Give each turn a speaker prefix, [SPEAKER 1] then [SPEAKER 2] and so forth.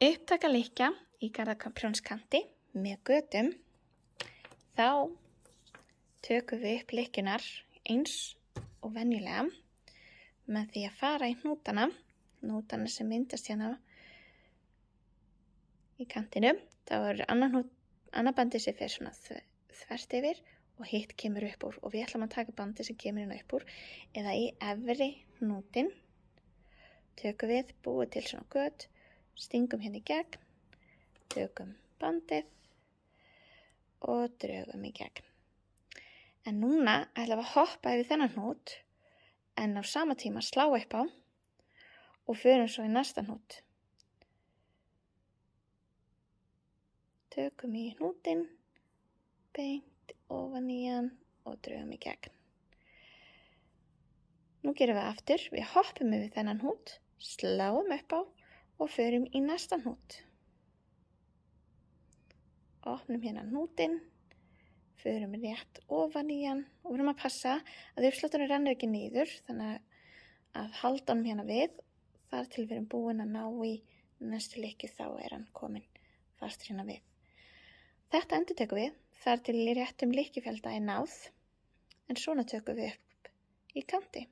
[SPEAKER 1] Upptaka lykkja í garðaprjónskanti með götum. Þá tökum við upp lykkjunar eins og venjulega með því að fara í hnútana sem myndast hérna í kantinu. Þá er annað bandið sem fer svona þvert yfir og hitt kemur upp úr, og við ætlum að taka bandið sem kemur inn upp úr eða í efri hnútin. Tökum við, búið til svona göt, stingum hérna í gegn, tökum bandið og drögum í gegn. En núna ætlum við að hoppa yfir þennan hnút en á sama tíma slá upp á og förum svo í næsta hnút. Tökum í hnútin, beint ofan í hann og drögum í gegn. Nú gerum við aftur, við hoppum yfir þennan hnút, sláum upp á og förum í næsta hnút. Opnum hérna hnútin, förum rétt ofan í hann og verðum að passa að uppslátturinn rennur ekki niður, þannig að halda honum hérna við. Þar til við erum búin að ná í næstu lykkju, þá er hann kominn fastur hérna við. Þetta endurtökum við þar til í réttum lykkjufjölda er náð, en svona tökum við upp í kanti.